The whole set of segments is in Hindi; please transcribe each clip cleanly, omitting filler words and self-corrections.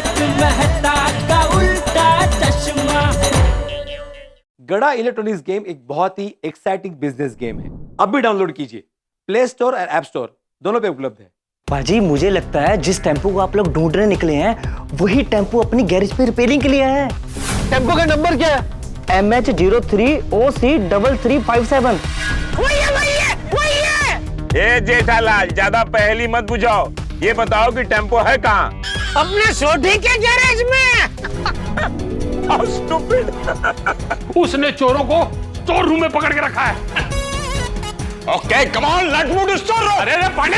तारक मेहता का उल्टा चश्मा। गड़ा इलेक्ट्रॉनिक्स गेम एक बहुत ही एक्साइटिंग बिजनेस गेम है। अब भी डाउनलोड कीजिए, प्ले स्टोर और ऐप स्टोर दोनों पे उपलब्ध है। पाजी मुझे लगता है जिस टेम्पो को आप लोग ढूंढने निकले हैं वही टेम्पो अपनी गैरेज पे रिपेयरिंग के लिए है। टेम्पो का नंबर क्या है? MH03OC3357। वही है। ए जेठालाल, ज्यादा पहेली मत बुझाओ, ये बताओ कि टेम्पो है कहाँ? अपने सोढ़ी के गैरेज में। How stupid! उसने चोरों को स्टोर रूम में पकड़ के रखा है। Okay, come on, let's move to store room. अरे पांडे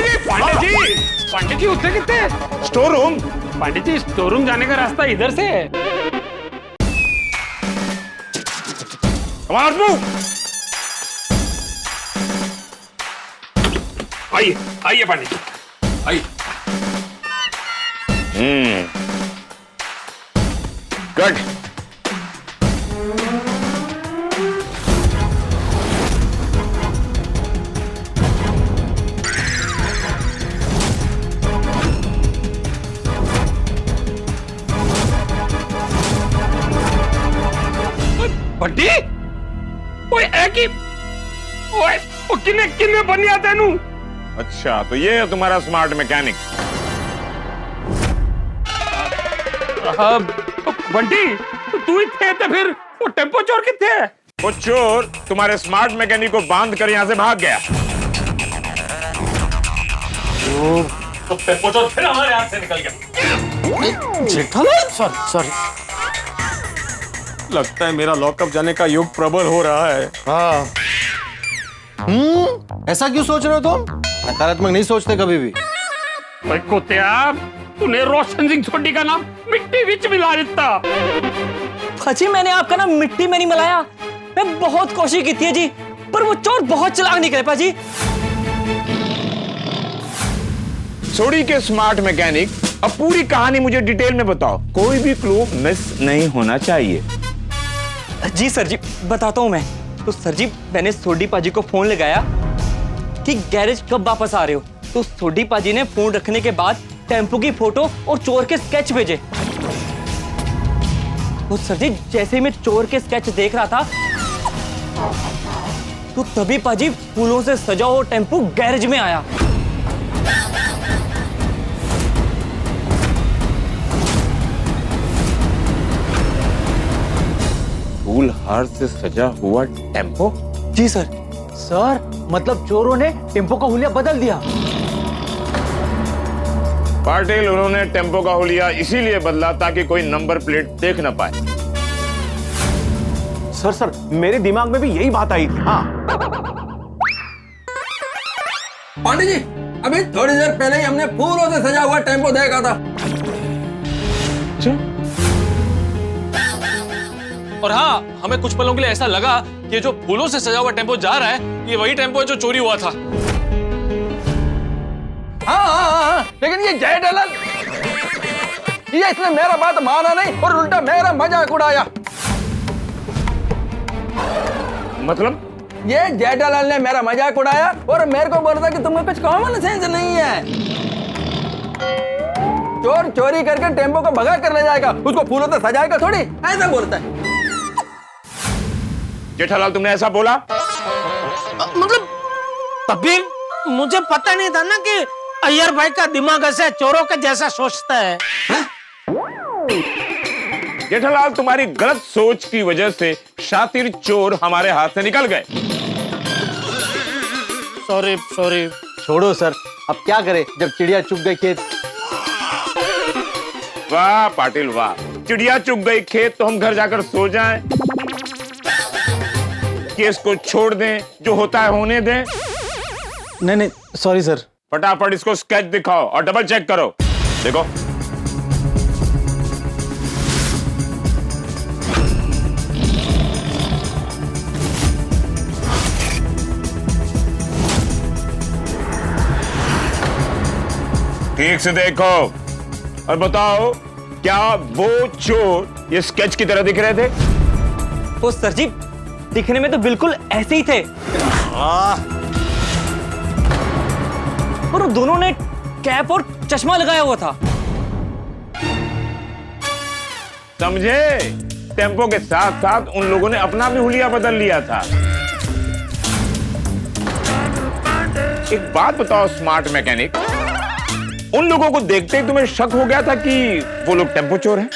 जी उतरे कितने? Store room? Pandey ji store room जाने का रास्ता इधर से है। Come on, move. आइए पांडे जी, आइए। गुड। बड्डी ओए एक ही ओए ओ किन्ने बनिया तेनू। अच्छा, तो ये है तुम्हारा स्मार्ट मैकेनिक। बंटी तू ही थे तो फिर वो टेम्पो चोर कितने है? वो चोर तुम्हारे स्मार्ट मैकेनिक को बांध कर यहाँ से भाग गया। तो टेम्पो चोर फिर हमारे हाथ से निकल गया। जेठालाल सॉरी। लगता है मेरा लॉकअप जाने का युग प्रबल हो रहा है। हाँ। ऐसा क्यों सोच रहे हो तुम? नकारात्मक नहीं सोचते कभी भी। भाई कुत्तिया, तूने रोशन सिंह सोडी का नाम मिट्टी विच मिला दिता। पाजी मैंने आपका नाम मिट्टी में नहीं मिलाया, मैं बहुत कोशिश की थी जी, पर वो चोर बहुत चालाक निकले पाजी। सोडी के स्मार्ट मैकेनिक, अब पूरी कहानी मुझे डिटेल में बताओ, कोई भी क्लू मिस नहीं होना चाहिए। जी सर जी, बताता हूँ मैं। तो सर जी, मैंने सोडी पाजी को फोन लगाया कि गैरेज कब वापस आ रहे हो। तो सोडी पाजी ने फोन रखने के बाद टेम्पो की फोटो और चोर के स्केच भेजे। तो सर जी, जैसे ही मैं चोर के स्केच देख रहा था तो तभी पाजी फूलों से सजा हुआ टेम्पो गैरेज में आया। फूल हार से सजा हुआ टेम्पो? जी सर। सर, मतलब चोरों ने टेम्पो का हुलिया बदल दिया। पाटिल, उन्होंने टेम्पो का हुलिया इसीलिए बदला ताकि कोई नंबर प्लेट देख न पाए। सर मेरे दिमाग में भी यही बात आई थी। हाँ। पांडे जी, अभी थोड़ी देर पहले ही हमने फूलों से सजा हुआ टेम्पो देखा था। और हाँ, हमें कुछ पलों के लिए ऐसा लगा कि जो फूलों से सजा हुआ टेम्पो जा रहा है, ये वही टेम्पो है जो चोरी हुआ था। हाँ, लेकिन ये जेठालाल, ये इसने मेरा बात माना नहीं और उल्टा मेरा मजाक उड़ाया। मतलब? ये जेठालाल ने मेरा मजाक उड़ाया और मेरे को बोला था कि तुम्हें कुछ कॉमन सेंस नहीं है। चोर चोरी करके टेम्पो को भगा कर ले जाएगा, उसको फूलों से सजाएगा थोड़ी, ऐसा बोलता है। जेठालाल, तुमने ऐसा बोला? मतलब तभी मुझे पता नहीं था ना कि अय्यर भाई का दिमाग ऐसे चोरों के जैसा सोचता है। जेठालाल, तुम्हारी गलत सोच की वजह से शातिर चोर हमारे हाथ से निकल गए। सॉरी। छोड़ो सर, अब क्या करें जब चिड़िया चुग गई खेत। वाह पाटिल वाह, चिड़िया चुग गई खेत तो हम घर जाकर सो जाएं, केस को छोड़ दें, जो होता है होने दें। नहीं, सॉरी सर। फटाफट इसको स्केच दिखाओ और डबल चेक करो। देखो, ठीक से देखो और बताओ, क्या वो चोर ये स्केच की तरह दिख रहे थे? ओ सर जी, दिखने में तो बिल्कुल ऐसे ही थे, पर दोनों ने कैप और चश्मा लगाया हुआ था। समझे? टेम्पो के साथ साथ उन लोगों ने अपना भी हुलिया बदल लिया था। एक बात बताओ स्मार्ट मैकेनिक, उन लोगों को देखते ही तुम्हें शक हो गया था कि वो लोग टेम्पो चोर हैं?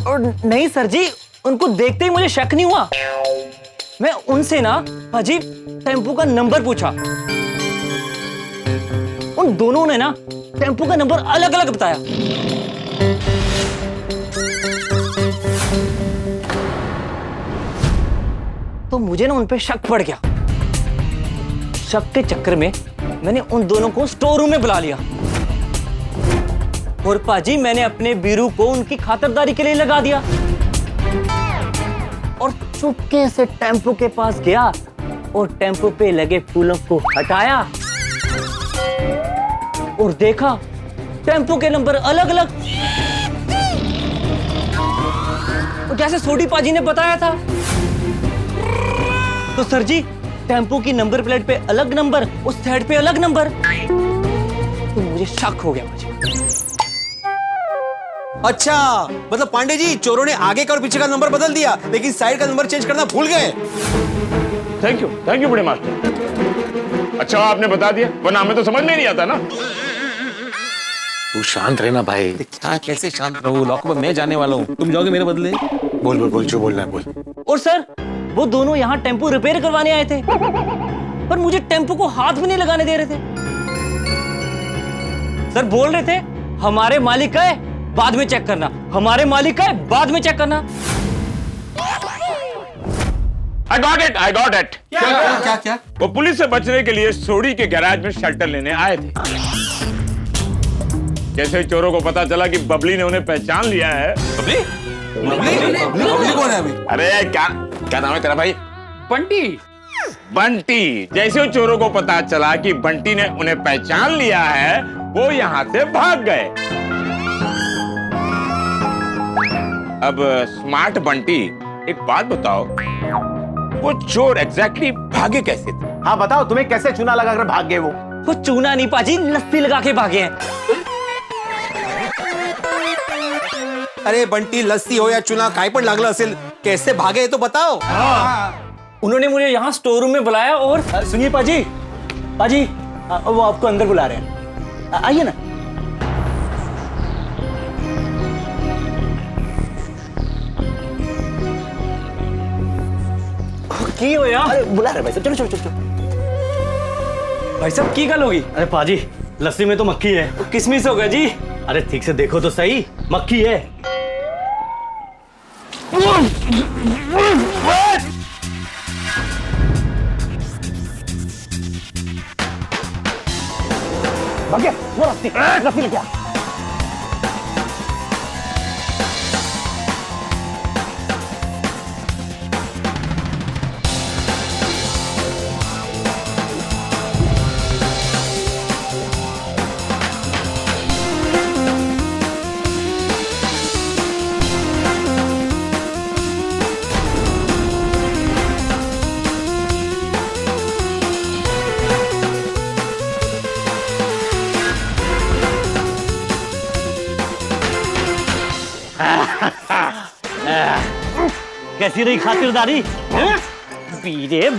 और नहीं सर जी, उनको देखते ही मुझे शक नहीं हुआ। मैं उनसे ना पाजी टेम्पो का नंबर पूछा। उन दोनों ने ना टेम्पो का नंबर अलग अलग बताया। तो मुझे ना उन पे शक पड़ गया। शक के चक्कर में मैंने उन दोनों को स्टोर रूम में बुला लिया और पाजी मैंने अपने बीरू को उनकी खातिरदारी के लिए लगा दिया और चुपके से टेम्पो के पास गया और टेम्पो पे लगे फूलों को हटाया और देखा टेम्पो के नंबर अलग अलग, जैसे सोडी पाजी ने बताया था। तो सर जी टेम्पो की नंबर प्लेट पे अलग नंबर, उस साइड पे अलग नंबर, तो मुझे शक हो गया मुझे। अच्छा, मतलब पांडे जी चोरों ने आगे का और पीछे का नंबर बदल दिया लेकिन साइड का नंबर चेंज करना भूल गए। थैंक यू बड़े मास्टर। अच्छा आपने बता दिया, वरना हमें तो समझ में नहीं आता ना। तू शांत रहना भाई। क्या कैसे शांत रहूं? लॉकअप में मैं जाने वाला हूँ, तुम जाओगे मेरे बदले? बोल बोल बोल, जो बोलना है बोल। और सर वो दोनों यहाँ टेम्पो रिपेयर करवाने आए थे पर मुझे टेम्पो को हाथ भी नहीं लगाने दे रहे थे। सर बोल रहे थे हमारे मालिक का है बाद में चेक करना, हमारे मालिक का है बाद में चेक करना। I got it. क्या? वो पुलिस से बचने के लिए सोडी के गैराज में शेल्टर लेने आए थे। जैसे चोरों को पता चला कि बबली ने उन्हें पहचान लिया है। बबली कौन है अभी? अरे क्या नाम है तेरा भाई? बंटी। जैसे चोरों को पता चला कि बंटी ने उन्हें पहचान लिया है वो यहाँ से भाग गए। अब स्मार्ट बंटी एक बात बताओ, वो चोर एग्जैक्टली भागे कैसे थे? हाँ बताओ, तुम्हें कैसे चूना लगा कर भाग गए वो चूना नहीं पाजी, लस्सी लगा के भागे हैं। अरे बंटी लस्सी हो या चुना काय पण लागलं असेल, कैसे भागे ये तो बताओ। उन्होंने मुझे यहाँ स्टोर रूम में बुलाया और सुनिए पाजी, वो आपको अंदर बुला रहे हैं, आइए ना। की हो यार? अरे बुला रहे भाई साहब, चलो। भाई साहब की गल होगी? अरे पाजी लस्सी में तो मक्खी है। किसमिस हो गया जी? अरे ठीक से देखो तो सही, मक्खी है। भाग्य, वो लस्सी लेके आ। कैसी रही खातिरदारी? बीरे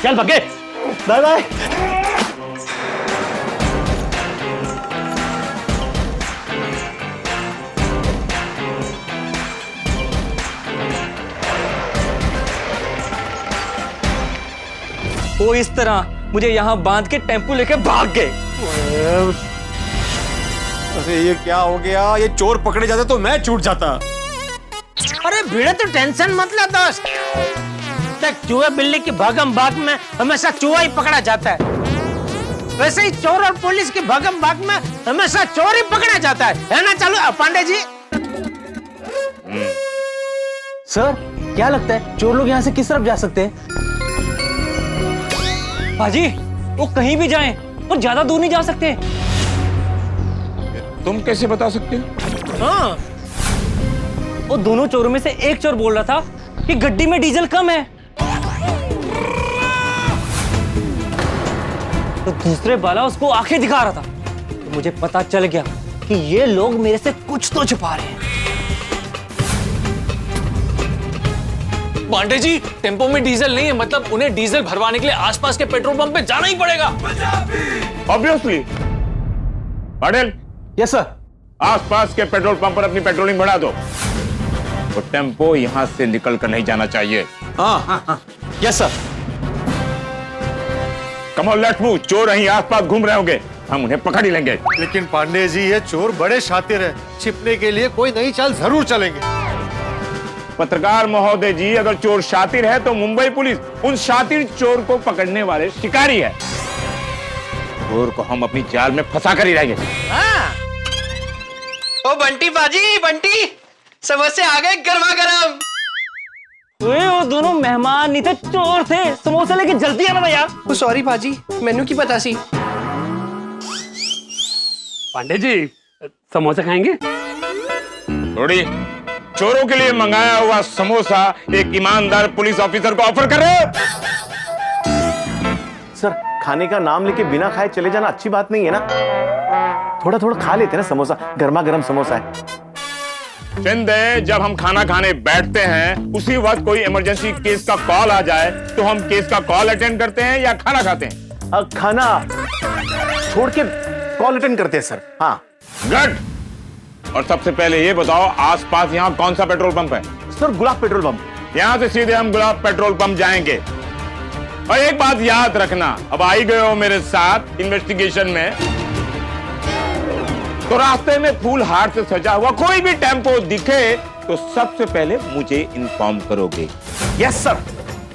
चल भागे, बाय बाय। वो इस तरह मुझे यहाँ बांध के टेम्पो लेके भाग गए। अरे ये क्या हो गया? ये चोर पकड़े जाते तो मैं छूट जाता। अरे भिड़े तो टेंशन मत ले दोस्त, चूहे बिल्ली की भागम भाग में हमेशा चूहा ही पकड़ा जाता है, वैसे ही चोर और पुलिस की भागम भाग में हमेशा चोर ही पकड़ा जाता है ना? चलो पांडे जी। सर क्या लगता है चोर लोग यहाँ से किस तरफ जा सकते हैं? भाजी वो कहीं भी जाएं और ज्यादा दूर नहीं जा सकते। तुम कैसे बता सकते हो? हाँ, वो दोनों चोरों में से एक चोर बोल रहा था कि गड्डी में डीजल कम है, तो दूसरे वाला उसको आंखें दिखा रहा था। तो मुझे पता चल गया कि ये लोग मेरे से कुछ तो छुपा रहे हैं। पांडे जी, टेम्पो में डीजल नहीं है, मतलब उन्हें डीजल भरवाने के लिए आसपास के पेट्रोल पंप पे जाना ही पड़ेगा। ऑब्वियसली। Patel, yes sir. आसपास के पेट्रोल पंप पर अपनी पेट्रोलिंग बढ़ा दो। वो टेम्पो यहां से निकल कर नहीं जाना चाहिए। हाँ yes sir. Come on, let's move. चोर यहीं आसपास घूम रहे होंगे, हम उन्हें पकड़ ही लेंगे। लेकिन पांडे जी, ये चोर बड़े शातिर हैं। छिपने के लिए कोई नई चाल जरूर चलेंगे। पत्रकार महोदय जी, अगर चोर शातिर है तो मुंबई पुलिस उन शातिर चोर को पकड़ने वाले शिकारी है। चोर को हम अपनी जाल में फंसा कर ही रहेंगे। ओ बंटी बाजी, बंटी समोसे आ गए गरमा गरम। वो दोनों मेहमान नहीं थे, चोर थे। समोसे लेके जल्दी आना था यार। सॉरी बाजी, मेनू की पता सी। पांडे जी, समोसे खाएंगे? थोड़ी चोरों के लिए मंगाया हुआ समोसा एक ईमानदार पुलिस ऑफिसर को ऑफर कर रहे हो? सर, खाने का नाम लेके बिना खाए चले जाना अच्छी बात नहीं है ना। थोड़ा थोड़ा खा लेते ना समोसा, गर्मा गर्म समोसा है। शिंदे, जब हम खाना खाने बैठते हैं उसी वक्त कोई इमरजेंसी केस का कॉल आ जाए तो हम केस का कॉल अटेंड करते हैं या खाना खाते हैं? खाना छोड़ के कॉल अटेंड करते हैं सर। हाँ गुड। और सबसे पहले ये बताओ, आसपास यहाँ कौन सा पेट्रोल पंप है? सर, गुलाब पेट्रोल पंप। यहाँ से सीधे हम गुलाब पेट्रोल पंप जाएंगे। और एक बात याद रखना, अब आई गए हो मेरे साथ इन्वेस्टिगेशन में, तो रास्ते में फूल हार से सजा हुआ कोई भी टेम्पो दिखे तो सबसे पहले मुझे इन्फॉर्म करोगे। Yes sir.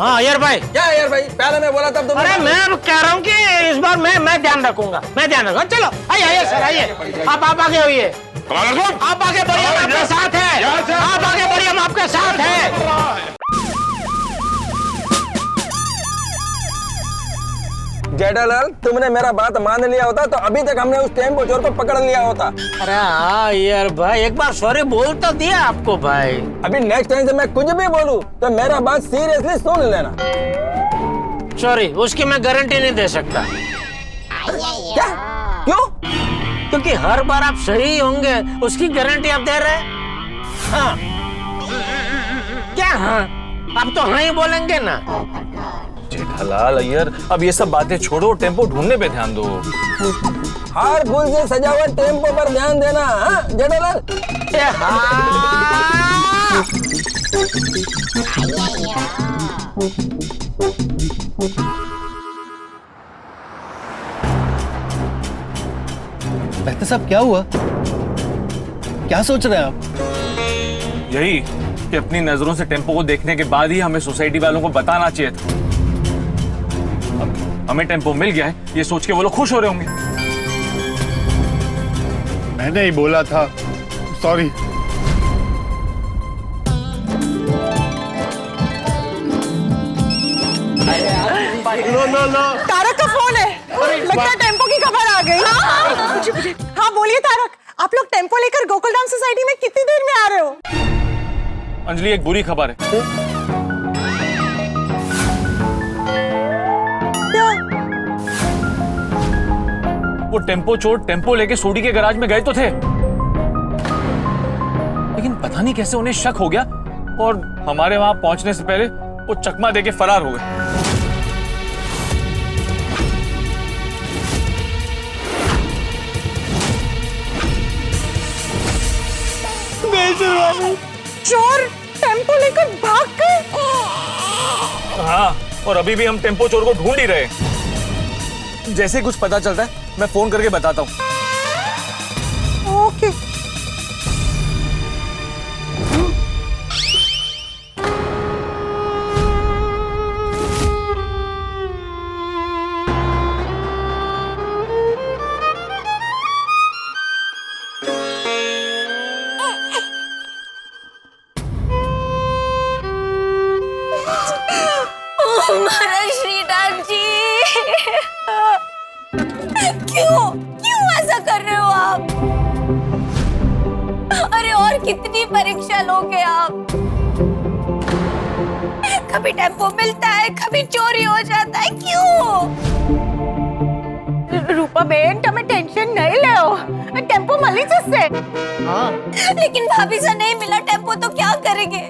हाँ यार भाई। क्या यार भाई, पहले मैं बोला तब तुम। अरे मैं अब कह रहा हूँ कि इस बार मैं ध्यान रखूंगा, मैं ध्यान रखूंगा। चलो आइए आइए सर, आइए। आप आगे होइए, आप आगे बढ़िए, हम आपके साथ हैं। आप आगे बढ़िए, हम आपके साथ हैं। जेठालाल, तुमने मेरा बात मान लिया होता तो अभी तक हमने उस टेम्पो चोर को पकड़ लिया होता। अरे हाँ यार भाई, एक बार सॉरी बोल तो दिया आपको भाई। अभी नेक्स्ट टाइम से मैं कुछ भी बोलूं तो मेरा बात सीरियसली सुन लेना। सॉरी, उसकी मैं गारंटी नहीं दे सकता। क्या? क्यों? क्योंकि हर बार आप सही होंगे, उसकी गारंटी आप दे रहे हैं। हाँ क्या? हाँ, आप तो हाँ ही बोलेंगे ना। जेठालाल अय्यर, अब ये सब बातें छोड़ो, टेम्पो ढूंढने पे ध्यान दो। हार फूल से सजा हुआ टेम्पो पर ध्यान देना। हाँ जेठालाल। बेहतर साहब, क्या हुआ? क्या सोच रहे हैं आप? यही कि अपनी नजरों से टेम्पो को देखने के बाद ही हमें सोसाइटी वालों को बताना चाहिए था। अब हमें टेम्पो मिल गया है, ये सोच के वो लोग खुश हो रहे होंगे। मैंने ही बोला था, सॉरी। तारक का फोन है, लगता है टेम्पो की खबर आ गई। हाँ बोलिए तारक, आप लोग टेम्पो लेकर गोकुलधाम सोसाइटी में कितनी देर में आ रहे हो? अंजलि, एक बुरी खबर है। क्या? वो टेम्पो चोर टेम्पो लेके सोडी के गैराज में गए तो थे, लेकिन पता नहीं कैसे उन्हें शक हो गया और हमारे वहां पहुंचने से पहले वो चकमा देके फरार हो गए। चोर टेम्पो लेकर भाग गए? हाँ, और अभी भी हम टेम्पो चोर को ढूंढ ही रहे हैं। जैसे ही कुछ पता चलता है मैं फोन करके बताता हूँ। ओके। श्रीनाथ जी, क्यों क्यों ऐसा कर रहे हो आप? अरे और कितनी परीक्षा लोगे आप? कभी टेम्पो मिलता है, कभी चोरी हो जाता है, क्यों? रूपा बेन, તમે ટેન્શન નહીં લેઓ। टेम्पो मलीचस से। हाँ। लेकिन भाभी से नहीं मिला टेम्पो तो क्या करेंगे?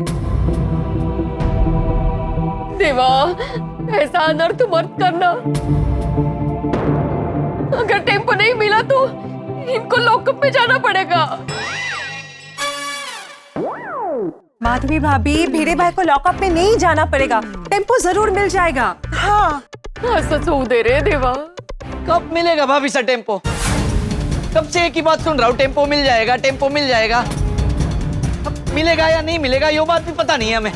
देवा, ऐसा अनर्थ मत करना। अगर टेम्पो नहीं मिला तो इनको लॉकअप में जाना पड़ेगा। माधवी भाभी, भिड़े भाई को लॉकअप में नहीं जाना पड़ेगा, टेम्पो जरूर मिल जाएगा। हाँ सच दे रहे देवा। कब मिलेगा भाभी सा टेम्पो? कब से एक ही बात सुन रहा हूँ, टेम्पो मिल जाएगा, टेम्पो मिल जाएगा। अब मिलेगा या नहीं मिलेगा ये बात भी पता नहीं है हमें।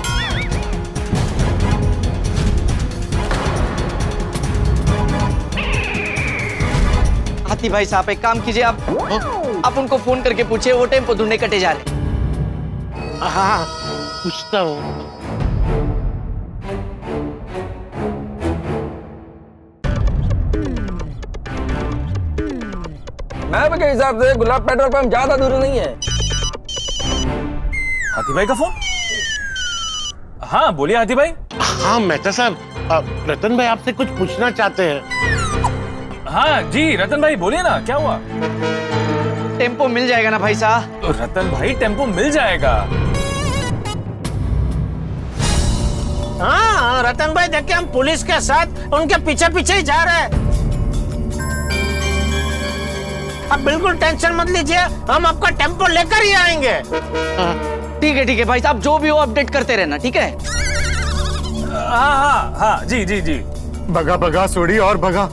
हाथी भाई साहब एक काम कीजिए, आप उनको फोन करके पूछिए, वो टेम्पो ढूंढने कटे जा रहे। हाँ पूछता हूँ। मैप के हिसाब से गुलाब पेट्रोल पंप ज्यादा दूर नहीं है। हाथी भाई का फोन? हाँ बोलिए हाथी भाई। हाँ मेहता साहब, रतन भाई आपसे कुछ पूछना चाहते हैं। हाँ जी रतन भाई बोलिए ना, क्या हुआ? टेम्पो मिल जाएगा ना भाई साहब? तो रतन भाई टेम्पो मिल जाएगा। हाँ रतन भाई, देखिए हम पुलिस के साथ उनके पीछे पीछे ही जा रहे हैं। अब बिल्कुल टेंशन मत लीजिए, हम आपका टेम्पो लेकर ही आएंगे। ठीक है भाई साहब, जो भी हो अपडेट करते रहना, ठीक है? हाँ जी। भगा भगा सोड़ी और भगा।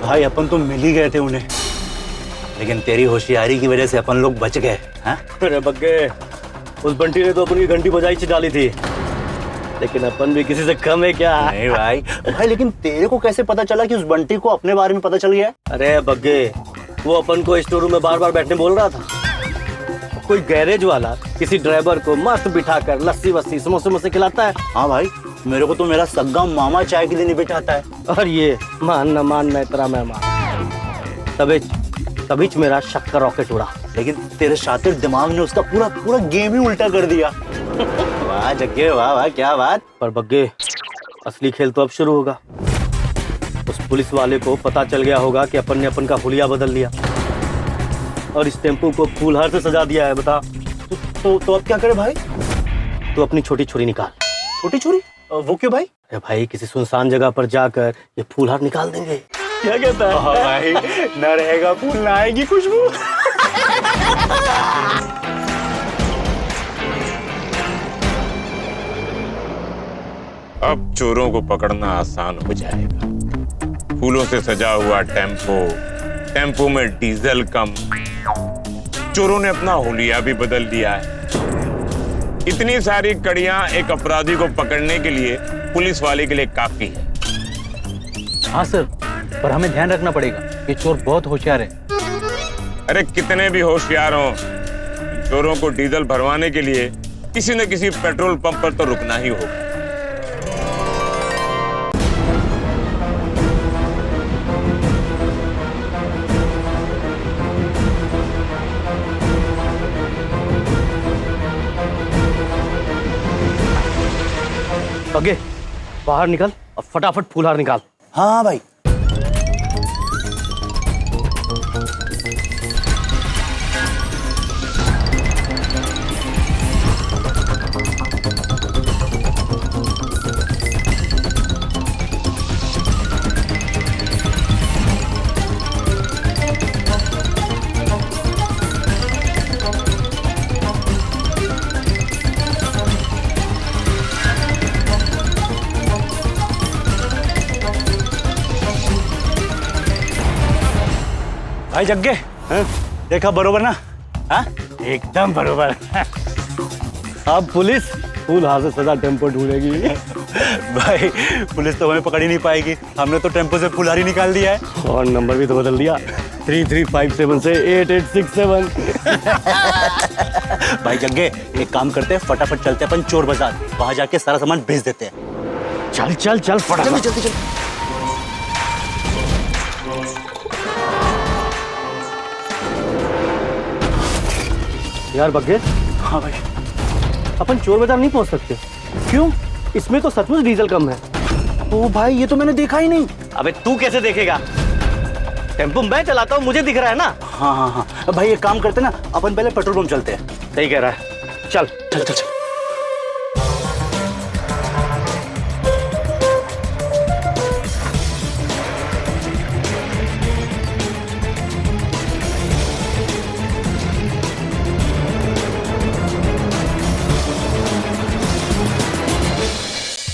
भाई अपन तो मिल ही गए थे उन्हें, लेकिन तेरी होशियारी की वजह से अपन लोग बच गए। अरे बग्गे, उस बंटी ने तो अपनी घंटी बजाई से डाली थी, लेकिन अपन भी किसी से कम है क्या? नहीं भाई, लेकिन तेरे को कैसे पता चला कि उस बंटी को अपने बारे में पता चल गया? अरे बग्गे, वो अपन को स्टोर रूम में बार बार बैठने बोल रहा था। कोई गैरेज वाला किसी ड्राइवर को मस्त बिठाकर लस्सी वस्सी समोसे वोसे खिलाता है। हाँ भाई, मेरे को तो मेरा सग्गा मामा चाय के लिए नहीं बिठाता है, और ये मान न मान मैं तेरा मेहमान। तभी मेरा शक का रॉकेट उड़ा, लेकिन तेरे शातिर दिमाग ने उसका पूरा गेम ही उल्टा कर दिया। वाह जग्गे, वाह क्या बात। पर बग्गे, असली खेल तो अब शुरू होगा। उस पुलिस वाले को पता चल गया होगा कि अपन ने अपन का हुलिया बदल लिया और इस टेम्पो को फूलहार से सजा दिया है। बता तो अब क्या करे भाई? तू अपनी छोटी छुरी निकाल। छोटी छुरी? वो क्यों भाई? अरे भाई, किसी सुनसान जगह पर जाकर ये फूलहार निकाल देंगे। क्या कहता है? भाई, न रहेगा फूल, न आएगी खुशबू। अब चोरों को पकड़ना आसान हो जाएगा। फूलों से सजा हुआ टेम्पो में डीजल कम, चोरों ने अपना हुलिया भी बदल दिया है। इतनी सारी कड़ियां एक अपराधी को पकड़ने के लिए पुलिस वाले के लिए काफी है। हाँ सर, पर हमें ध्यान रखना पड़ेगा, ये चोर बहुत होशियार है। अरे कितने भी होशियार हों, चोरों को डीजल भरवाने के लिए किसी न किसी पेट्रोल पंप पर तो रुकना ही होगा। आगे बाहर निकल और फटाफट फूलहार निकाल। हाँ भाई। भाई जग्गे, देखा बरोबर ना? हाँ एकदम बरोबर। अब पुलिस फूलहार से सजा टेम्पो ढूंढेगी। भाई पुलिस तो हमें पकड़ ही नहीं पाएगी, हमने तो टेम्पो से फूलहार ही निकाल दिया है और नंबर भी तो बदल दिया, 3357 से 8867। भाई जग्गे, एक काम करते हैं, फटाफट चलते हैं अपन चोर बाजार, वहां जाके सारा सामान बेच देते हैं। चल चल चल फटाफट जल्दी चल। यार बग्गे। हाँ भाई, अपन चोर बाजार नहीं पहुंच सकते। क्यों? इसमें तो सचमुच डीजल कम है। ओ भाई, ये तो मैंने देखा ही नहीं। अबे तू कैसे देखेगा? टेम्पो मैं चलाता हूँ, मुझे दिख रहा है ना। हाँ हाँ हाँ, अब भाई एक काम करते ना, अपन पहले पेट्रोल पंप चलते हैं। सही कह रहा है, चल चल चल चल।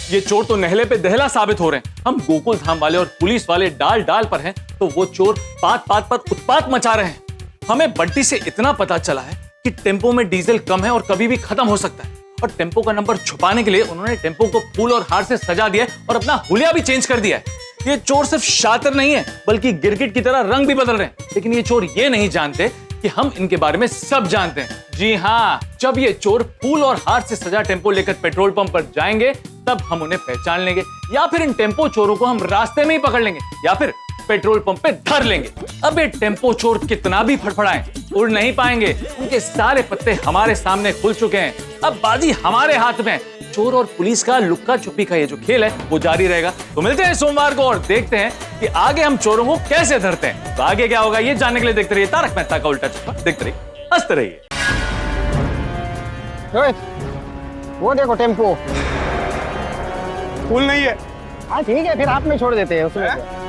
ये चोर तो नहले पे दहला साबित हो रहे हैं। हम गोकुल धाम वाले और पुलिस वाले डाल डाल पर हैं, तो वो चोर पात पात पर उत्पात मचा रहे हैं। हमें बंटी से इतना पता चला है कि टेम्पो में डीजल कम है और कभी भी खत्म हो सकता है, और टेम्पो का नंबर छुपाने के लिए उन्होंने टेम्पो को फूल और हार से सजा दिया है और अपना हुलिया भी चेंज कर दिया है। ये चोर सिर्फ शातिर नहीं है, बल्कि गिरगिट की तरह रंग भी बदल रहे हैं। लेकिन ये चोर ये नहीं जानते कि हम इनके बारे में सब जानते हैं। जी हाँ, जब ये चोर फूल और हार से सजा टेम्पो लेकर पेट्रोल पंप पर जाएंगे, तब हम उन्हें पहचान लेंगे, या फिर इन टेम्पो चोरों को हम रास्ते में ही पकड़ लेंगे, या फिर पेट्रोल पंप पे धर लेंगे। अब ये टेम्पो चोर कितना भी फड़फड़ाएं, उड़ नहीं पाएंगे। उनके सारे पत्ते हमारे सामने खुल चुके हैं। अब बाजी हमारे हाथ में। चोर और पुलिस का लुक्का छुपी का ये जो खेल है, वो जारी रहेगा। तो मिलते हैं सोमवार को और देखते हैं कि आगे हम चोरों को कैसे धरते हैं। तो आगे क्या होगा, ये जानने के लिए देखते रहिए तारक मेहता का उल्टा चश्मा। देखते रहिए, हंसते रहिए। वो देखो टेम्पो फूल नहीं है। हाँ ठीक है, फिर आप में छोड़ देते हैं उसमें।